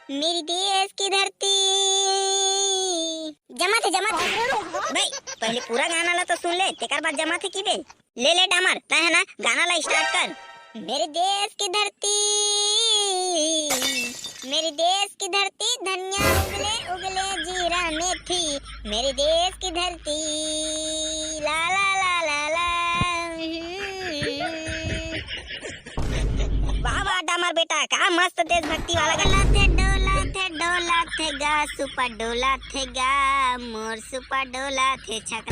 मेरी देश की धरती। जमा थे भाई, पहले पूरा गाना ला तो सुन ले, तेकर बाद जमा थे की बे। ले डामर तय है ना, गाना ला स्टार्ट कर। मेरे देश की धरती, मेरे देश की धरती, धनिया उगले उगले जीरा मेथी। मेरे देश की धरती, ला ला ला ला ला। वाह वाह डामर बेटा, का मस्त देशभक्ति वाला गाना थे। डोला थे गा सुपर डोला थे गा, मोर सुपर डोला थे छक,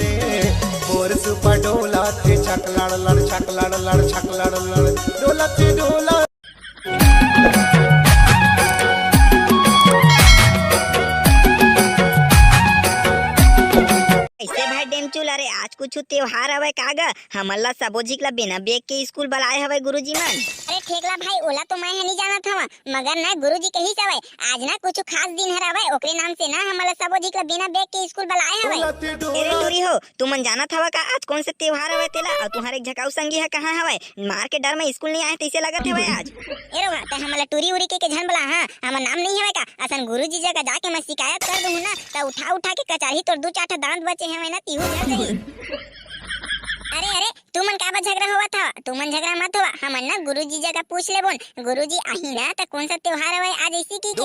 मोर सुपर डोला थे छक लड़ लड़ छक लड़ लड़ छक लड़ लड़ डोला थे डोला। ऐसे भाई डेमचुल, अरे आज कुछ त्योहार हवे कागा, हमला सबोजिक ला बिना बेग के स्कूल बुलाए हवे गुरुजी मन। अरे ठेकला भाई, ओला तो मैं नहीं जानत हवा, मगर ना गुरुजी के ही सवय आज ना कुछ खास दिन हरावे, ओकरे नाम से ना हमला सबोजिक ला बिना बेग के स्कूल बुलाए हवे। अरे टूरी हो, तू मन जानत हवा का आज कौन से त्योहार हवे तेला, और तुम्हारे झकाऊ संगी है कहां हवे, मार के डर में स्कूल नहीं आए तैसे लगत हवे आज। ए रोगा त हमला टूरी उरी के झन बोला, हां हमर नाम नहीं हवे का, असन गुरुजी जगह जाके मैं शिकायत कर दूं ना, त उठा के कचाही तोर दू चार दांत बचे हवे ना, तीहू झड़ गई। अरे अरे तू मन का झगड़ा हुआ था, तू मन झगड़ा मत हुआ, हम ना गुरुजी जगह पूछ ले बोल, गुरुजी आही ना तो कौन सा त्योहार है आज ऐसी की के।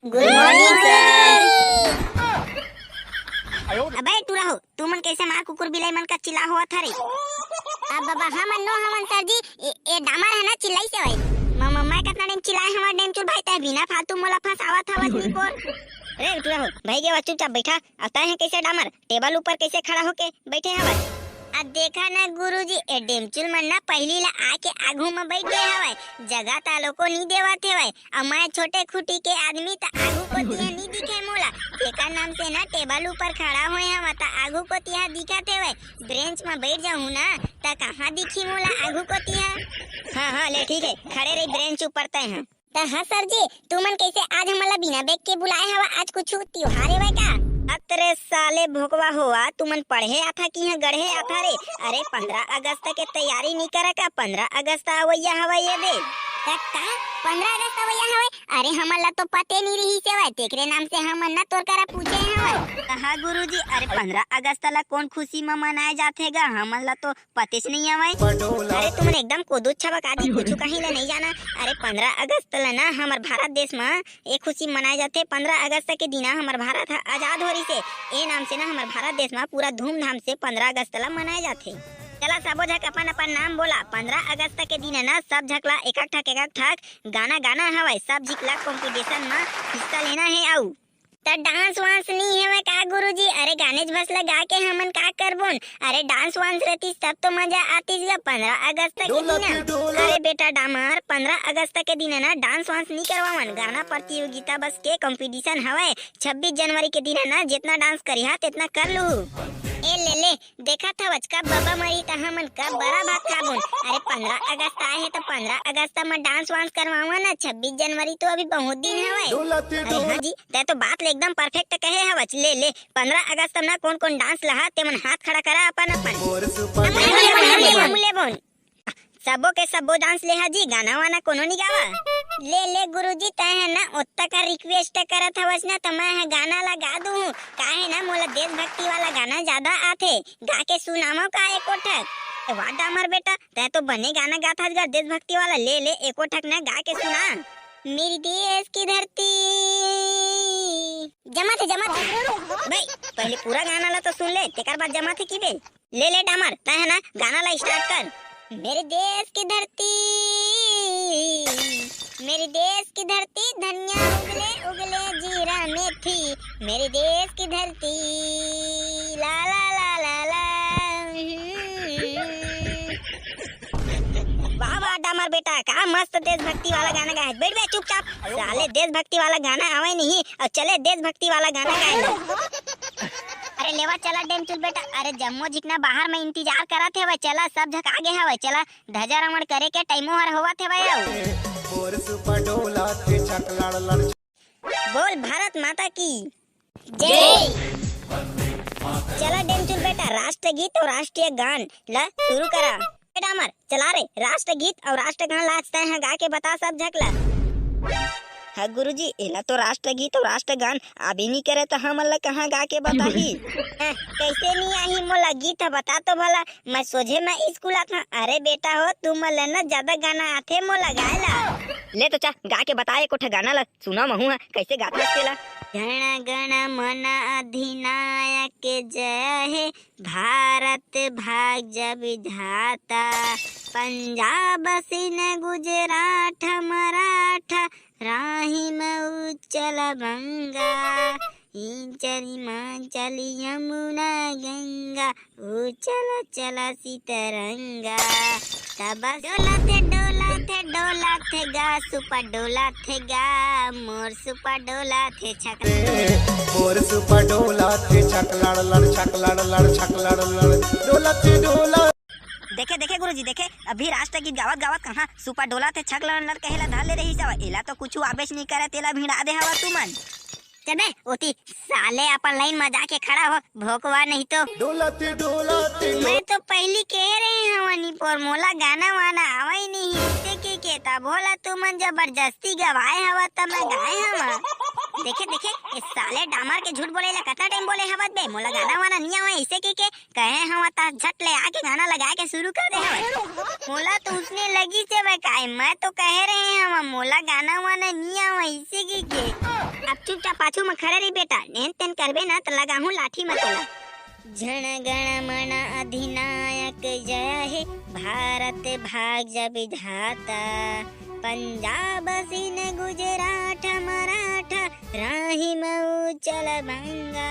Good morning sir. अबे टूरा हो, तू मन कैसे मार कुकुर बिलाई मन का चिल्ला हुआ था रे। अब बाबा हमन नो हमन सर जी, ए डामर है ना चिल्लाई से भाई, मैं कितना टाइम चिल्लाए हमार डेम चुल भाई, तय बिना फालतू मोला फंसावत हवत नी पर। अरे टूरा हो भाई के चुपचाप बैठा, आता है कैसे डामर टेबल ऊपर कैसे खड़ा होके बैठे हवे। अब देखा ना गुरुजी, ए डेमचुल मन ना पहली ला आके आगू में बैठ गए हवे, जगह तालो को नहीं देवत हवे, और मैं छोटे खुटी के आदमी त आगू को तिया नहीं दिखे मोला, एकर नाम से ना टेबल ऊपर खड़ा होए हवा त आगू को तिया दिखत हवे, ब्रेंच में बैठ जाऊं ना त कहां दिखी मोला आगू को तिया। हां ले ठीक है, खड़े रही ब्रेंच ऊपर तय हां। त हाँ सर जी, तू मन कैसे आज हमला बिना बेग के बुलाए हवा, आज कुछ त्योहार है का। अतरे साले भोकवा हुआ, तू मन पढ़े आता कि यहाँ गढ़े आता रे। अरे 15 अगस्त के तैयारी नहीं करा का, 15 अगस्त आवैया हवा ये दे का 15 अगस्त आवैया हवे। अरे हमला तो पते नहीं रही से भाई, तेकरे नाम से हमन ना तोर करा पूछे हवे। कहा गुरुजी, अरे 15 अगस्त ला कौन खुशी में मनाए जाथे गा, हमला तो पते से नहीं आवे। अरे तुमने एकदम कोदू छबक आदि कुछ कहीं ला नहीं जाना। अरे 15 अगस्त ला ना हमार भारत देश में एक खुशी मनाए जाथे, 15 अगस्त के दिन हमार भारत आजाद हो रही से, ए नाम से ना हमार भारत देश में पूरा धूमधाम से 15 अगस्त ला मनाए जाथे। चला सबो झक अपन अपन नाम बोला। 15 अगस्त के दिन है ना सब झकला एक ठक गाना गाना हवे, सब झिकला कंपटीशन में हिस्सा लेना है। आउ त डांस वांस नहीं है का गुरुजी, अरे गाने बस लगा के हमन का करबोन। अरे डांस वांस रहती तब तो मजा आती 15 अगस्त के दिन। अरे बेटा डामर 15 अगस्त के दिन है ना डांस वांस नहीं करवावन, गाना प्रतियोगिता बस के कंपटीशन हवे। 26 जनवरी के दिन है ना जितना डांस करिहा तितना कर लू। ए ले देखा था वचका बाबा मरी त हमन का बड़ा बात खाबोन। अरे 15 अगस्त आए है तो 15 अगस्त में डांस वांस करवाऊंगा ना, 26 जनवरी तो अभी बहुत दिन है। अरे हाँ जी, ते तो बात एकदम परफेक्ट कहे है वच। ले 15 अगस्त में कौन कौन डांस लहा ते मन हाथ खड़ा करा अपन बोन। सबो के सबो डांस ले हाजी, गाना वाना कोनो नहीं गावा। ले गुरुजी तय है ना ओत्ता का रिक्वेस्ट करत हवस ना, तो मैं गाना लगा दूं। काहे ना मोला देशभक्ति वाला गाना ज्यादा आथे, गा के सुनामो का एको ठक। वाह डामर बेटा, तय तो बने गाना गाथा गा देशभक्ति वाला। ले एको ठक ना गा के सुना। मेरी देश की धरती। जमा थे भाई, पहले पूरा गाना ला तो सुन ले, तेकर बाद जमा थे की बे। ले डामर तय है ना गाना ला स्टार्ट कर। मेरे देश की धरती, मेरे देश की धरती, धनिया उगले उगले जीरा मेथी। मेरे देश की धरती, ला ला ला ला ला। वाह वाह डामर बेटा, का मस्त देशभक्ति वाला गाना गाए। बैठ बे चुपचाप, साले देशभक्ति वाला गाना आवे नहीं, और चले देशभक्ति वाला गाना गाए। अरे लेवा चला डेमचुल बेटा, अरे जम्मो जितना बाहर में इंतजार करत है, चला सब झक आगे है, चला ध्वजारोहण करे के टाइमो हर होवत है। बोल भारत माता की जय। चला डेमचुल बेटा, राष्ट्रगीत और राष्ट्रीय गान ला शुरू करा। डामर चला रे, राष्ट्रगीत और राष्ट्रगान लाचते हैं गा के बता सब झकला। हाँ गुरुजी, एला तो राष्ट्रगीत और राष्ट्रगान अभी नहीं करे तो हमन ला कहाँ गा के बताही। कैसे नहीं आही मोला गीत बता तो भला, मैं सोझे मैं स्कूल आता। अरे बेटा हो तुम ना ज्यादा गाना आथे मोला गायला। ले तो चा गा के बताए कोठा गाना ला सुना महू है कैसे गाता तेला। गण गण मन अधिनायक जय हे, भारत भाग्य विधाता, पंजाब सिंध गुजरात मराठा, राहिम उच्चल बंगा, हिंचली मांचली यमुना गंगा, उचल चल सीतरंगा। तब डोला थे गा सुपर डोला थे गा, मोर सुपर डोला थे छकला। मोर सुपर डोला थे छक लड़ लड़ छक लड़ लड़ छक लड़ लड़ डोला थे डोला। देखे देखे गुरुजी देखे, अभी राष्ट्रगीत गावत गावत कहाँ सुपर डोला थे छक लड़ लड़ कहेला धार ले रही सवा। एला तो कुछ आवेश नहीं करे तेला भिड़ा दे हवा तुमन। चबे ओती साले अपन लाइन में जाके खड़ा हो, भोकवा नहीं तो। डोला थे डोला थे। मैं तो पहली कह रहे हवनी पर मोला गाना वाना आवा ही नहीं। इसे के कहता बोला तुमन जबरदस्ती गवाए हवा तब मैं गाए हवा। देखे देखे इस साले डामर के झूठ बोले ला कितना टाइम बोले हवत बे, मोला गाना वाना नहीं आवा। इसे के कहे हवा ता झट ले आके गाना लगा के शुरू कर दे हवा। मोला तो उसने लगी से वे काहे, मैं तो कह रहे हवा मोला गाना वाना नहीं आवा। इसे के अब चुपचाप पाछू में खड़े रही बेटा, नेन तेन करबे ना तो लगा हूँ लाठी में तोला। जन गण मन अधिनायक जय हे, भारत भाग्य विधाता, पंजाब सिंध गुजरात मराठा, राहिम उच्चल बंगा,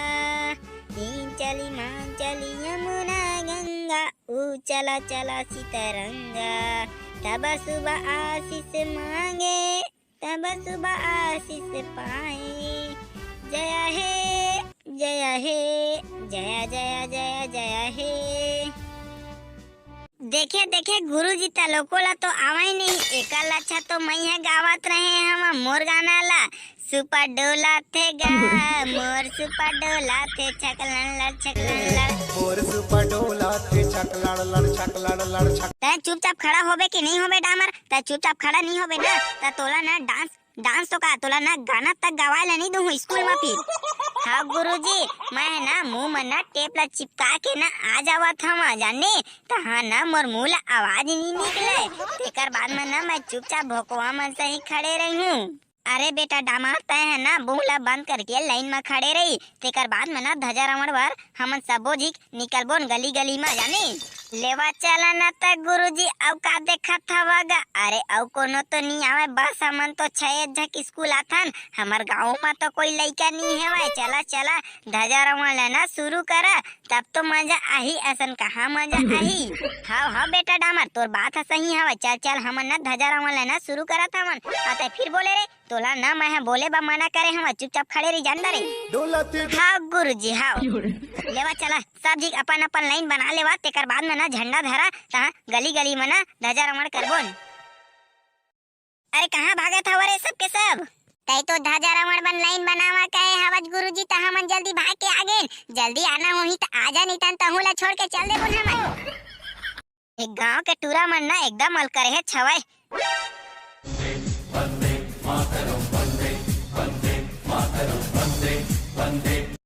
हिंचली मांचली यमुना गंगा, उचल चल सीतरंगा। तब सुबह आशीष मांगे, तब सुबह आशीष पाए, जय हे जय हे जय जय जय जय हे। देखे देखे गुरुजी तलोकोला तो आवा ही नहीं। एकल अच्छा तो मैं है गावत रहे हम मोर गाना ला, सुपर डोला थे गा, मोर सुपर डोला थे छकलन लड़ छकलन लड़। मोर सुपर डोला थे छक लड़ लड़ छक लड़ लड़ छक। तै चुपचाप खड़ा होबे कि नहीं होबे डामर? तै चुपचाप खड़ा नहीं होबे ना ता तोला ना डांस तो का तोला ना गाना तक गवाए नहीं दूँ स्कूल में फिर। हाँ गुरुजी, मैं ना मुंह में ना टेप ला चिपका के ना आ जावा था वहाँ जाने तो हाँ ना मोर मुँह ला आवाज नहीं निकले। तेकर बाद में ना मैं चुपचाप भोकवा में से ही खड़े रही हूँ। अरे बेटा डामर तय है ना मुँह ला बंद करके लाइन में खड़े रही। तेकर बाद में ना ध्वजा रमण बार हमन सबो झिक निकलबोन गली गली में जाने। लेवा चला ना त गुरुजी अब का देखत हवागा। अरे अब कोनो तो नहीं आवे, बस हमन तो 6 झक स्कूल आथन। हमार गाँव में तो कोई लड़का नहीं है। चला चला ध्वजा रमण लेना शुरू करा, तब तो मजा आही। ऐसन कहाँ मजा आही। हाँ हाँ बेटा डामर तोर बात है सही हवा। चल चल हमन ना ध्वजा रमण लेना शुरू करा था मन। आते फिर बोले रे तोला ना मैं बोले बा मना करे हम चुपचाप खड़े रही जान रे। हाँ गुरुजी हाँ। लेवा चला सब जी अपन अपन लाइन बना लेवा। तेकर बाद में ना झंडा धरा तहाँ गली गली में ना ध्वजा रमण करबोन। अरे कहाँ भागे था वरे सब के सब? तै तो ध्वजा रमण बन लाइन बनावा कहे हवज गुरुजी ता हमन जल्दी भाग के आ गए। जल्दी आना होही तो आजा, नहीं तन तहु ला छोड़ के चल दे बोल हमन। एक गांव के टूरा मन ना एकदम अल करे है छवय। वंदे मातरम वंदे वंदे मातरम वंदे वंदे